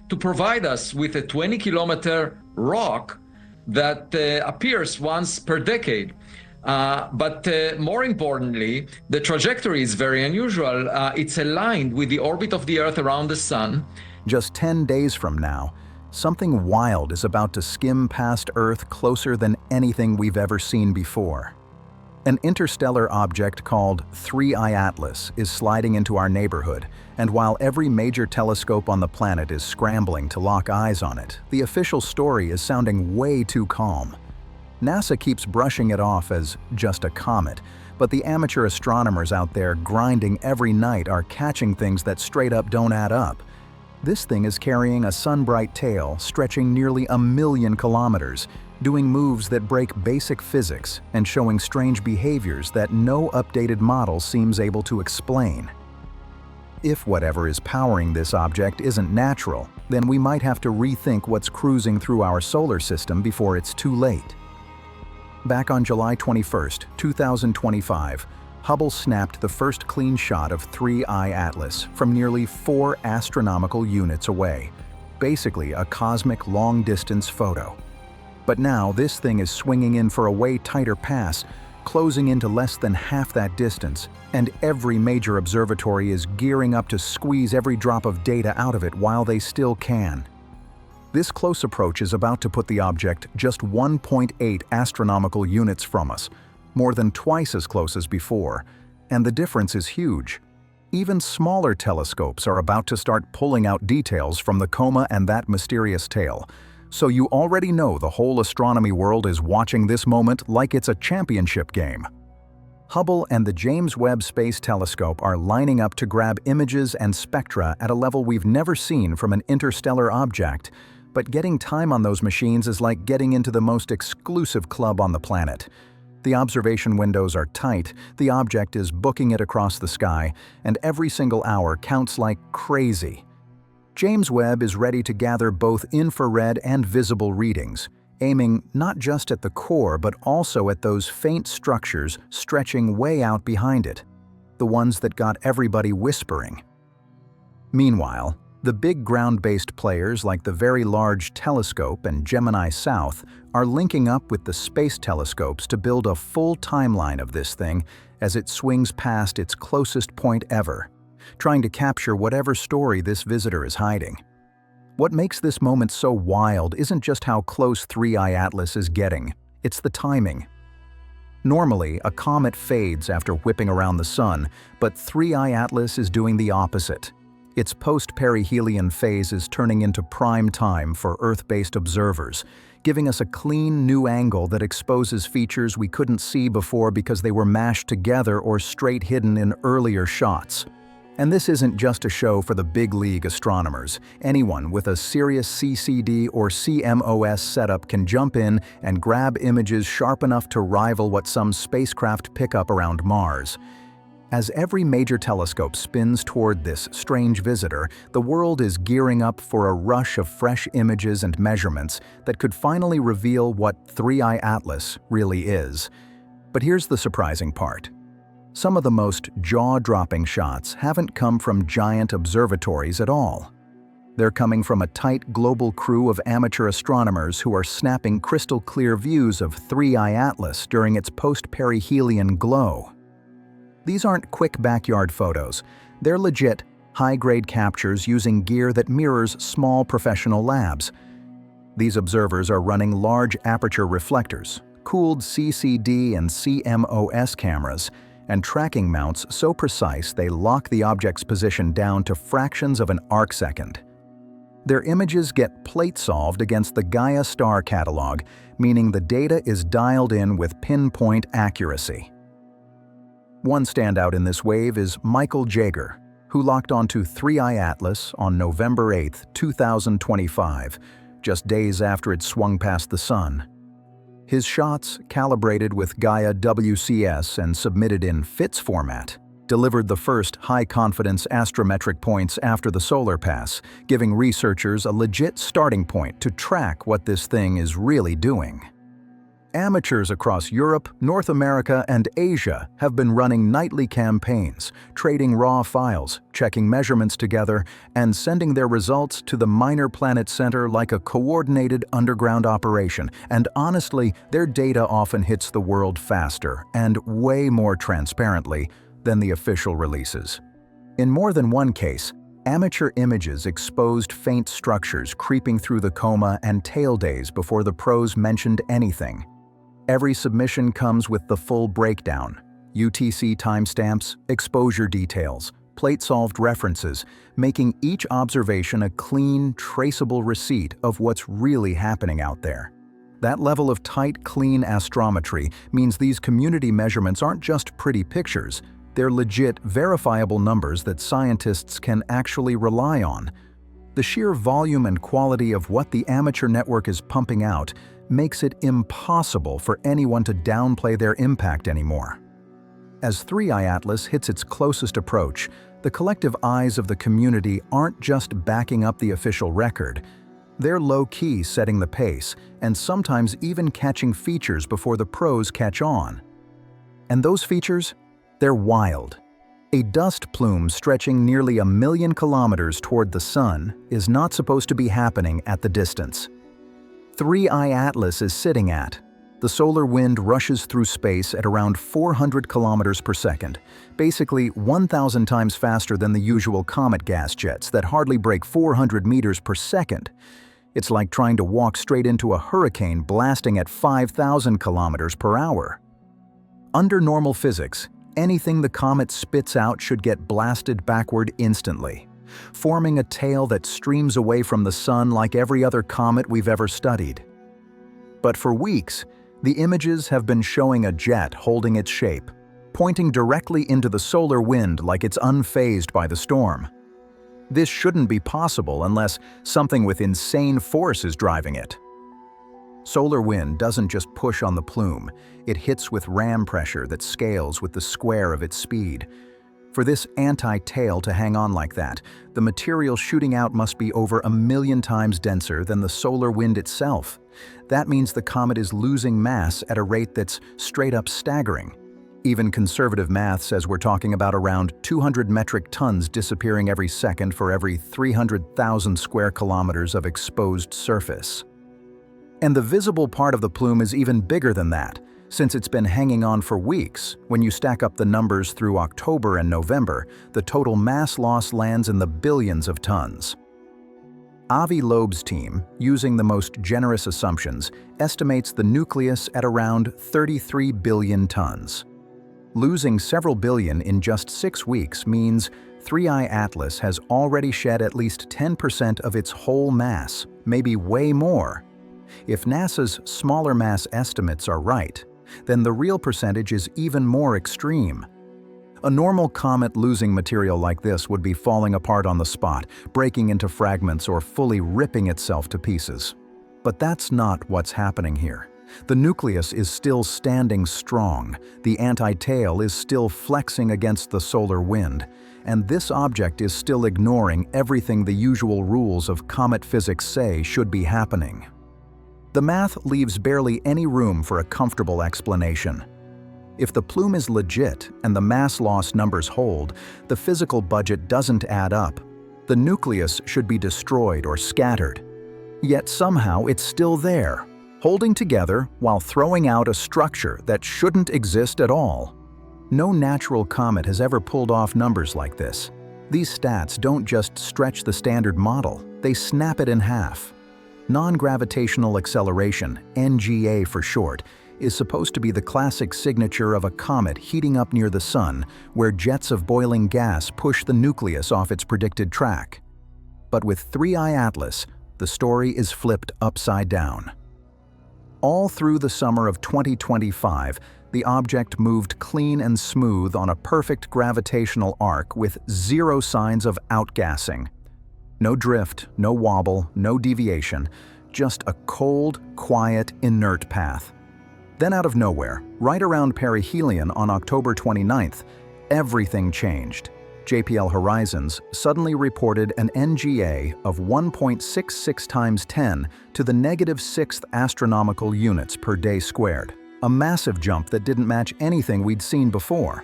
to provide us with a 20-kilometer rock that appears once per decade. But more importantly, the trajectory is very unusual. It's aligned with the orbit of the Earth around the Sun. Just 10 days from now, something wild is about to skim past Earth closer than anything we've ever seen before. An interstellar object called 3I Atlas is sliding into our neighborhood, and while every major telescope on the planet is scrambling to lock eyes on it, the official story is sounding way too calm. NASA keeps brushing it off as just a comet, but the amateur astronomers out there grinding every night are catching things that straight up don't add up. This thing is carrying a sun-bright tail stretching nearly 1 million kilometers, doing moves that break basic physics and showing strange behaviors that no updated model seems able to explain. If whatever is powering this object isn't natural, then we might have to rethink what's cruising through our solar system before it's too late. Back on July 21, 2025, Hubble snapped the first clean shot of 3I Atlas from nearly 4 astronomical units away, basically a cosmic long-distance photo. But now this thing is swinging in for a way tighter pass, closing into less than half that distance, and every major observatory is gearing up to squeeze every drop of data out of it while they still can. This close approach is about to put the object just 1.8 astronomical units from us, more than twice as close as before, and the difference is huge. Even smaller telescopes are about to start pulling out details from the coma and that mysterious tail. So you already know the whole astronomy world is watching this moment like it's a championship game. Hubble and the James Webb Space Telescope are lining up to grab images and spectra at a level we've never seen from an interstellar object, but getting time on those machines is like getting into the most exclusive club on the planet. The observation windows are tight, the object is booking it across the sky, and every single hour counts like crazy. James Webb is ready to gather both infrared and visible readings, aiming not just at the core but also at those faint structures stretching way out behind it, the ones that got everybody whispering. Meanwhile, the big ground-based players like the Very Large Telescope and Gemini South are linking up with the space telescopes to build a full timeline of this thing as it swings past its closest point ever, trying to capture whatever story this visitor is hiding. What makes this moment so wild isn't just how close 3I Atlas is getting, it's the timing. Normally, a comet fades after whipping around the sun, but 3I Atlas is doing the opposite. Its post-perihelion phase is turning into prime time for Earth-based observers, giving us a clean new angle that exposes features we couldn't see before because they were mashed together or straight hidden in earlier shots. And this isn't just a show for the big league astronomers. Anyone with a serious CCD or CMOS setup can jump in and grab images sharp enough to rival what some spacecraft pick up around Mars. As every major telescope spins toward this strange visitor, the world is gearing up for a rush of fresh images and measurements that could finally reveal what 3I Atlas really is. But here's the surprising part. Some of the most jaw-dropping shots haven't come from giant observatories at all. They're coming from a tight global crew of amateur astronomers who are snapping crystal-clear views of 3I Atlas during its post-perihelion glow. These aren't quick backyard photos. They're legit, high-grade captures using gear that mirrors small professional labs. These observers are running large aperture reflectors, cooled CCD and CMOS cameras, and tracking mounts so precise they lock the object's position down to fractions of an arcsecond. Their images get plate-solved against the Gaia star catalog, meaning the data is dialed in with pinpoint accuracy. One standout in this wave is Michael Jager, who locked onto 3I Atlas on November 8, 2025, just days after it swung past the sun. His shots, calibrated with Gaia WCS and submitted in FITS format, delivered the first high-confidence astrometric points after the solar pass, giving researchers a legit starting point to track what this thing is really doing. Amateurs across Europe, North America, and Asia have been running nightly campaigns, trading raw files, checking measurements together, and sending their results to the Minor Planet Center like a coordinated underground operation. And honestly, their data often hits the world faster and way more transparently than the official releases. In more than one case, amateur images exposed faint structures creeping through the coma and tail days before the pros mentioned anything. Every submission comes with the full breakdown: UTC timestamps, exposure details, plate-solved references, making each observation a clean, traceable receipt of what's really happening out there. That level of tight, clean astrometry means these community measurements aren't just pretty pictures. They're legit, verifiable numbers that scientists can actually rely on. The sheer volume and quality of what the amateur network is pumping out makes it impossible for anyone to downplay their impact anymore. As 3i Atlas hits its closest approach, the collective eyes of the community aren't just backing up the official record. They're low-key setting the pace, and sometimes even catching features before the pros catch on. And those features? They're wild. A dust plume stretching nearly 1 million kilometers toward the sun is not supposed to be happening at the distance 3i Atlas is sitting at. The solar wind rushes through space at around 400 kilometers per second, basically 1,000 times faster than the usual comet gas jets that hardly break 400 meters per second. It's like trying to walk straight into a hurricane blasting at 5,000 kilometers per hour. Under normal physics, anything the comet spits out should get blasted backward instantly, forming a tail that streams away from the sun like every other comet we've ever studied. But for weeks, the images have been showing a jet holding its shape, pointing directly into the solar wind like it's unfazed by the storm. This shouldn't be possible unless something with insane force is driving it. Solar wind doesn't just push on the plume, it hits with ram pressure that scales with the square of its speed. For this anti-tail to hang on like that, the material shooting out must be over 1 million times denser than the solar wind itself. That means the comet is losing mass at a rate that's straight up staggering. Even conservative math says we're talking about around 200 metric tons disappearing every second for every 300,000 square kilometers of exposed surface. And the visible part of the plume is even bigger than that, since it's been hanging on for weeks. When you stack up the numbers through October and November, the total mass loss lands in the billions of tons. Avi Loeb's team, using the most generous assumptions, estimates the nucleus at around 33 billion tons. Losing several billion in just 6 weeks means 3i Atlas has already shed at least 10% of its whole mass, maybe way more. If NASA's smaller mass estimates are right, then the real percentage is even more extreme. A normal comet losing material like this would be falling apart on the spot, breaking into fragments or fully ripping itself to pieces. But that's not what's happening here. The nucleus is still standing strong, the anti-tail is still flexing against the solar wind, and this object is still ignoring everything the usual rules of comet physics say should be happening. The math leaves barely any room for a comfortable explanation. If the plume is legit and the mass loss numbers hold, the physical budget doesn't add up. The nucleus should be destroyed or scattered. Yet somehow it's still there, holding together while throwing out a structure that shouldn't exist at all. No natural comet has ever pulled off numbers like this. These stats don't just stretch the standard model, they snap it in half. Non-gravitational acceleration, NGA for short, is supposed to be the classic signature of a comet heating up near the sun, where jets of boiling gas push the nucleus off its predicted track. But with 3i Atlas, the story is flipped upside down. All through the summer of 2025, the object moved clean and smooth on a perfect gravitational arc with zero signs of outgassing. No drift, no wobble, no deviation, just a cold, quiet, inert path. Then out of nowhere, right around perihelion on October 29th, everything changed. JPL Horizons suddenly reported an NGA of 1.66 times 10 to the -6th astronomical units per day squared, a massive jump that didn't match anything we'd seen before.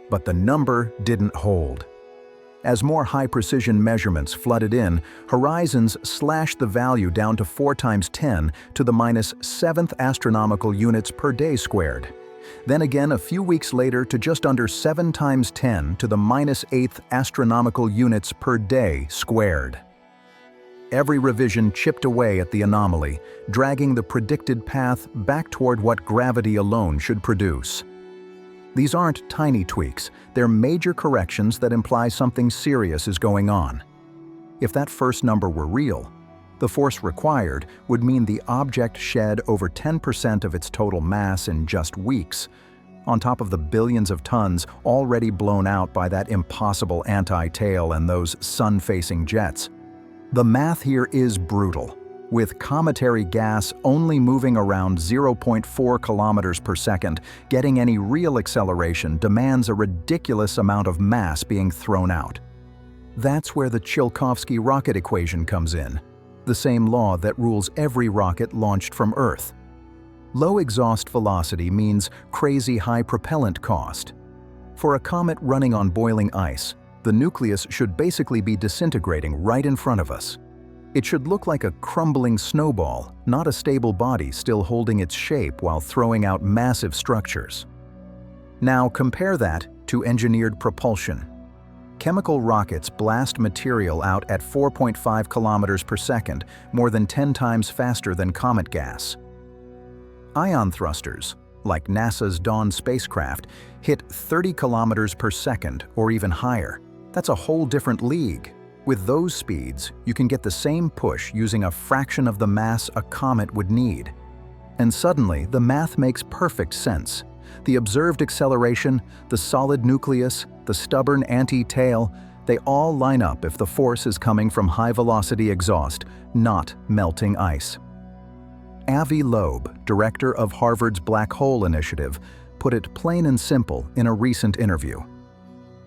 But the number didn't hold. As more high-precision measurements flooded in, Horizons slashed the value down to 4 times 10 to the -7th astronomical units per day squared. Then again a few weeks later to just under 7 times 10 to the -8th astronomical units per day squared. Every revision chipped away at the anomaly, dragging the predicted path back toward what gravity alone should produce. These aren't tiny tweaks, they're major corrections that imply something serious is going on. If that first number were real, the force required would mean the object shed over 10% of its total mass in just weeks, on top of the billions of tons already blown out by that impossible anti-tail and those sun-facing jets. The math here is brutal. With cometary gas only moving around 0.4 kilometers per second, getting any real acceleration demands a ridiculous amount of mass being thrown out. That's where the Tsiolkovsky rocket equation comes in, the same law that rules every rocket launched from Earth. Low exhaust velocity means crazy high propellant cost. For a comet running on boiling ice, the nucleus should basically be disintegrating right in front of us. It should look like a crumbling snowball, not a stable body still holding its shape while throwing out massive structures. Now compare that to engineered propulsion. Chemical rockets blast material out at 4.5 kilometers per second, more than 10 times faster than comet gas. Ion thrusters, like NASA's Dawn spacecraft, hit 30 kilometers per second or even higher. That's a whole different league. With those speeds, you can get the same push using a fraction of the mass a comet would need. And suddenly, the math makes perfect sense. The observed acceleration, the solid nucleus, the stubborn anti-tail, they all line up if the force is coming from high-velocity exhaust, not melting ice. Avi Loeb, director of Harvard's Black Hole Initiative, put it plain and simple in a recent interview.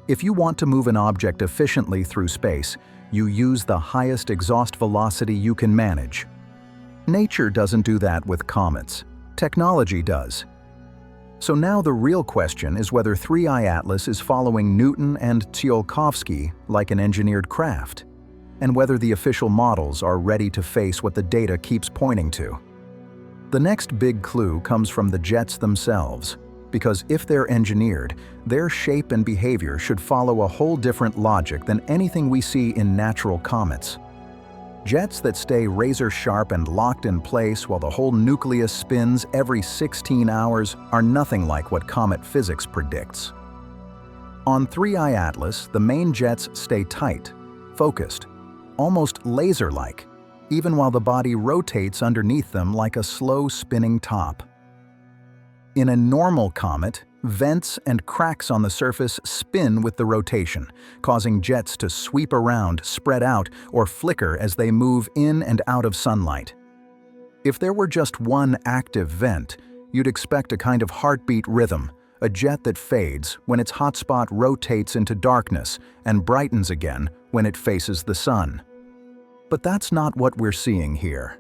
If you want to move an object efficiently through space, you use the highest exhaust velocity you can manage. Nature doesn't do that with comets. Technology does. So now the real question is whether 3I Atlas is following Newton and Tsiolkovsky like an engineered craft, and whether the official models are ready to face what the data keeps pointing to. The next big clue comes from the jets themselves, because if they're engineered, their shape and behavior should follow a whole different logic than anything we see in natural comets. Jets that stay razor-sharp and locked in place while the whole nucleus spins every 16 hours are nothing like what comet physics predicts. On 3I Atlas, the main jets stay tight, focused, almost laser-like, even while the body rotates underneath them like a slow spinning top. In a normal comet, vents and cracks on the surface spin with the rotation, causing jets to sweep around, spread out, or flicker as they move in and out of sunlight. If there were just one active vent, you'd expect a kind of heartbeat rhythm, a jet that fades when its hotspot rotates into darkness and brightens again when it faces the sun. But that's not what we're seeing here.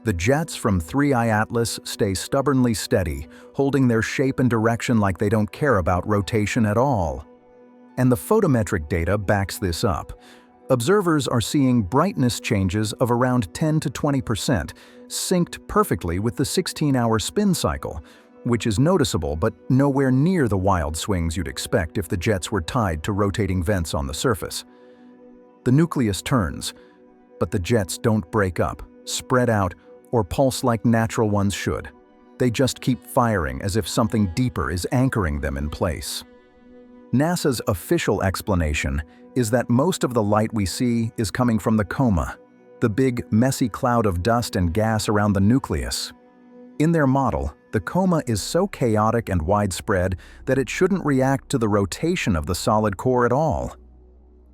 The jets from 3I Atlas stay stubbornly steady, holding their shape and direction like they don't care about rotation at all. And the photometric data backs this up. Observers are seeing brightness changes of around 10 to 20%, synced perfectly with the 16-hour spin cycle, which is noticeable but nowhere near the wild swings you'd expect if the jets were tied to rotating vents on the surface. The nucleus turns, but the jets don't break up, spread out, or pulse like natural ones should. They just keep firing as if something deeper is anchoring them in place. NASA's official explanation is that most of the light we see is coming from the coma, the big, messy cloud of dust and gas around the nucleus. In their model, the coma is so chaotic and widespread that it shouldn't react to the rotation of the solid core at all.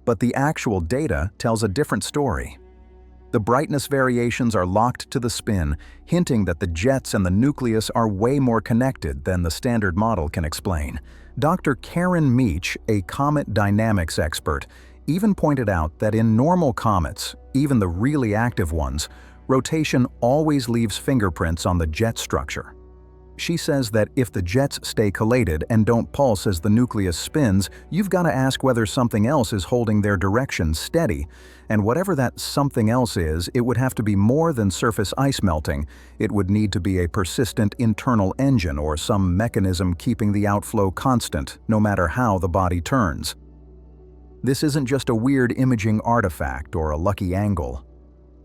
But the actual data tells a different story. The brightness variations are locked to the spin, hinting that the jets and the nucleus are way more connected than the standard model can explain. Dr. Karen Meach, a comet dynamics expert, even pointed out that in normal comets, even the really active ones, rotation always leaves fingerprints on the jet structure. She says that if the jets stay collated and don't pulse as the nucleus spins, you've got to ask whether something else is holding their direction steady. And whatever that something else is, it would have to be more than surface ice melting. It would need to be a persistent internal engine or some mechanism keeping the outflow constant, no matter how the body turns. This isn't just a weird imaging artifact or a lucky angle.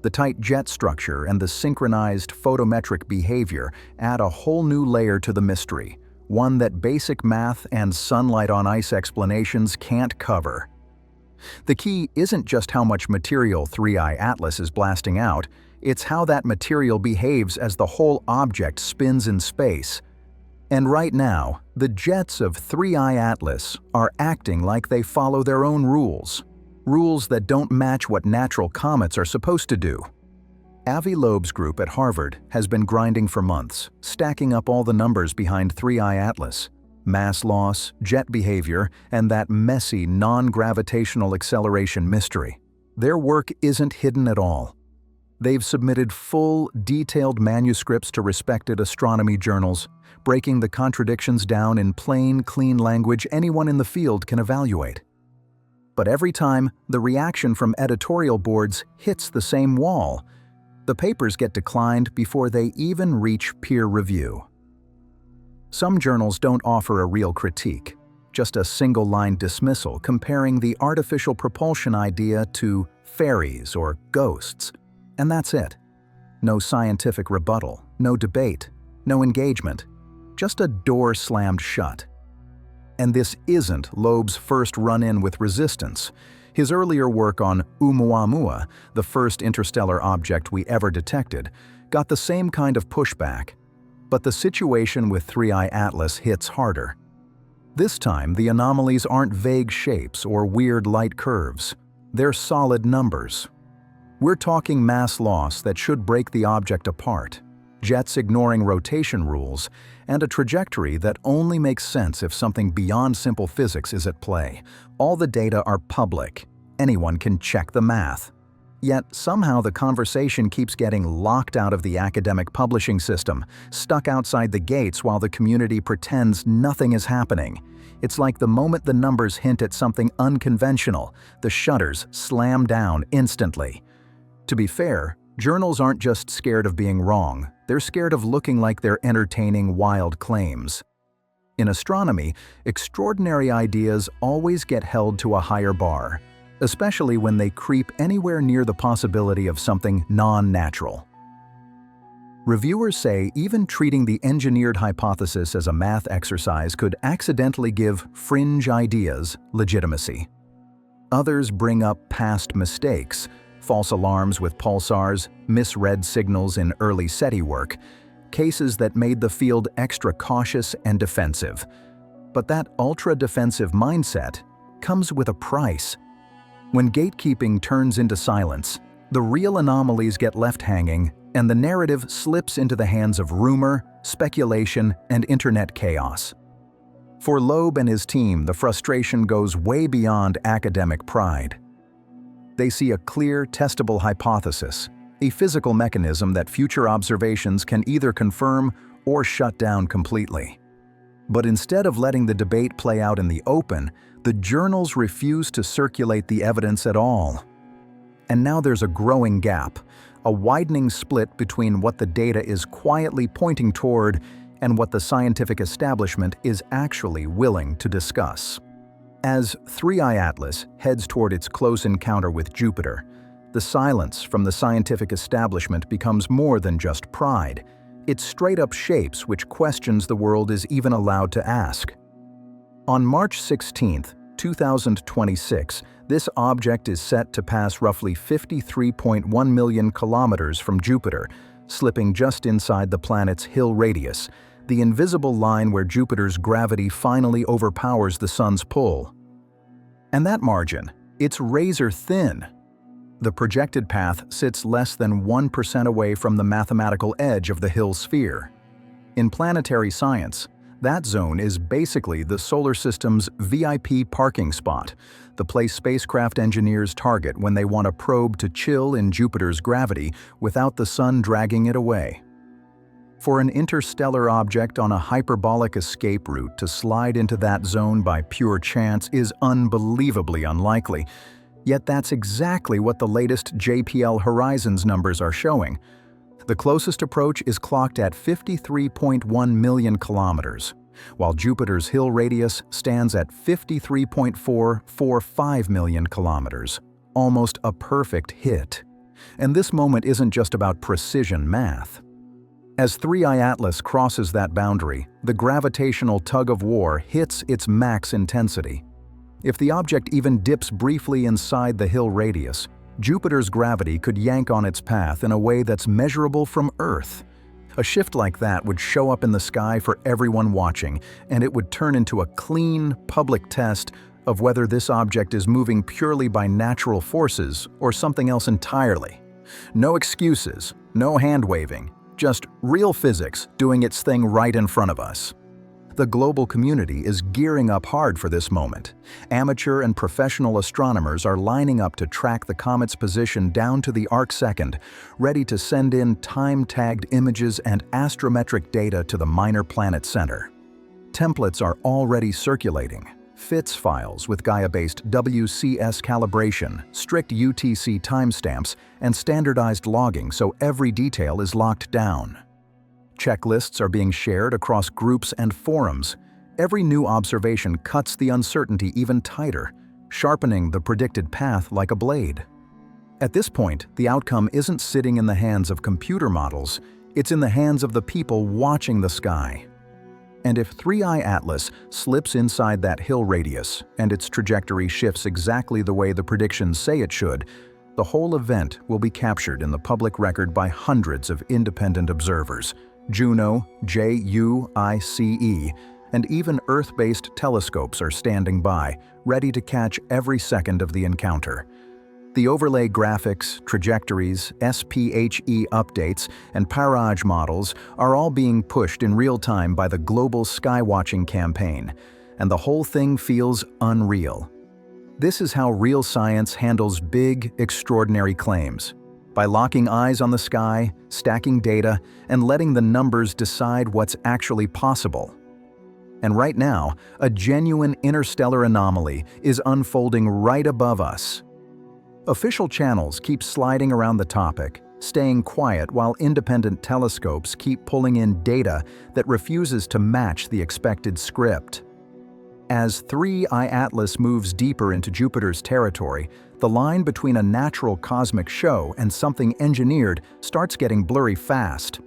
The tight jet structure and the synchronized photometric behavior add a whole new layer to the mystery, one that basic math and sunlight on ice explanations can't cover. The key isn't just how much material 3I Atlas is blasting out, it's how that material behaves as the whole object spins in space. And right now, the jets of 3I Atlas are acting like they follow their own rules. Rules that don't match what natural comets are supposed to do. Avi Loeb's group at Harvard has been grinding for months, stacking up all the numbers behind 3I Atlas. Mass loss, jet behavior, and that messy non-gravitational acceleration mystery. Their work isn't hidden at all. They've submitted full, detailed manuscripts to respected astronomy journals, breaking the contradictions down in plain, clean language anyone in the field can evaluate. But every time, the reaction from editorial boards hits the same wall. The papers get declined before they even reach peer review. Some journals don't offer a real critique, just a single-line dismissal comparing the artificial propulsion idea to fairies or ghosts. And that's it. No scientific rebuttal, no debate, no engagement, just a door slammed shut. And this isn't Loeb's first run-in with resistance. His earlier work on Oumuamua, the first interstellar object we ever detected, got the same kind of pushback. But the situation with 3I Atlas hits harder. This time, the anomalies aren't vague shapes or weird light curves. They're solid numbers. We're talking mass loss that should break the object apart, jets ignoring rotation rules, and a trajectory that only makes sense if something beyond simple physics is at play. All the data are public. Anyone can check the math. Yet somehow the conversation keeps getting locked out of the academic publishing system, stuck outside the gates while the community pretends nothing is happening. It's like the moment the numbers hint at something unconventional, the shutters slam down instantly. To be fair, journals aren't just scared of being wrong, they're scared of looking like they're entertaining wild claims. In astronomy, extraordinary ideas always get held to a higher bar, especially when they creep anywhere near the possibility of something non-natural. Reviewers say even treating the engineered hypothesis as a math exercise could accidentally give fringe ideas legitimacy. Others bring up past mistakes, false alarms with pulsars, misread signals in early SETI work, cases that made the field extra cautious and defensive. But that ultra-defensive mindset comes with a price. When gatekeeping turns into silence, the real anomalies get left hanging, and the narrative slips into the hands of rumor, speculation, and internet chaos. For Loeb and his team, the frustration goes way beyond academic pride. They see a clear, testable hypothesis, a physical mechanism that future observations can either confirm or shut down completely. But instead of letting the debate play out in the open, the journals refuse to circulate the evidence at all. And now there's a growing gap, a widening split between what the data is quietly pointing toward and what the scientific establishment is actually willing to discuss. As 3I Atlas heads toward its close encounter with Jupiter, the silence from the scientific establishment becomes more than just pride. It's straight-up shapes which questions the world is even allowed to ask. On March 16, 2026, this object is set to pass roughly 53.1 million kilometers from Jupiter, slipping just inside the planet's Hill radius, the invisible line where Jupiter's gravity finally overpowers the Sun's pull. And that margin, it's razor thin. the projected path sits less than 1% away from the mathematical edge of the Hill sphere. In planetary science, that zone is basically the solar system's VIP parking spot, the place spacecraft engineers target when they want a probe to chill in Jupiter's gravity without the sun dragging it away. For an interstellar object on a hyperbolic escape route to slide into that zone by pure chance is unbelievably unlikely, yet that's exactly what the latest JPL Horizons numbers are showing. The closest approach is clocked at 53.1 million kilometers, while Jupiter's Hill radius stands at 53.445 million kilometers, almost a perfect hit. And this moment isn't just about precision math. As 3I Atlas crosses that boundary, the gravitational tug-of-war hits its max intensity. If the object even dips briefly inside the Hill radius, Jupiter's gravity could yank on its path in a way that's measurable from Earth. A shift like that would show up in the sky for everyone watching, and it would turn into a clean, public test of whether this object is moving purely by natural forces or something else entirely. No excuses, no hand-waving, just real physics doing its thing right in front of us. The global community is gearing up hard for this moment. Amateur and professional astronomers are lining up to track the comet's position down to the arcsecond, ready to send in time-tagged images and astrometric data to the minor planet center. Templates are already circulating. FITS files with Gaia-based WCS calibration, strict UTC timestamps, and standardized logging so every detail is locked down. Checklists are being shared across groups and forums. Every new observation cuts the uncertainty even tighter, sharpening the predicted path like a blade. At this point, the outcome isn't sitting in the hands of computer models, it's in the hands of the people watching the sky. And if 3I Atlas slips inside that Hill radius and its trajectory shifts exactly the way the predictions say it should, the whole event will be captured in the public record by hundreds of independent observers. Juno, JUICE, and even Earth-based telescopes are standing by, ready to catch every second of the encounter. The overlay graphics, trajectories, SPHE updates, and Parage models are all being pushed in real time by the global skywatching campaign, and the whole thing feels unreal. This is how real science handles big, extraordinary claims. By locking eyes on the sky, stacking data, and letting the numbers decide what's actually possible. And right now, a genuine interstellar anomaly is unfolding right above us. Official channels keep sliding around the topic, staying quiet while independent telescopes keep pulling in data that refuses to match the expected script. As 3I Atlas moves deeper into Jupiter's territory, the line between a natural cosmic show and something engineered starts getting blurry fast.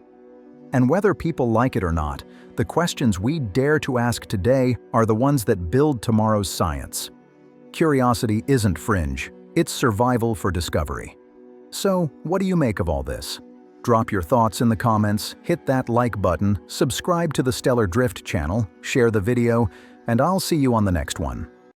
And whether people like it or not, the questions we dare to ask today are the ones that build tomorrow's science. Curiosity isn't fringe, it's survival for discovery. So, what do you make of all this? Drop your thoughts in the comments, hit that like button, subscribe to the StellarDrift channel, share the video, and I'll see you on the next one.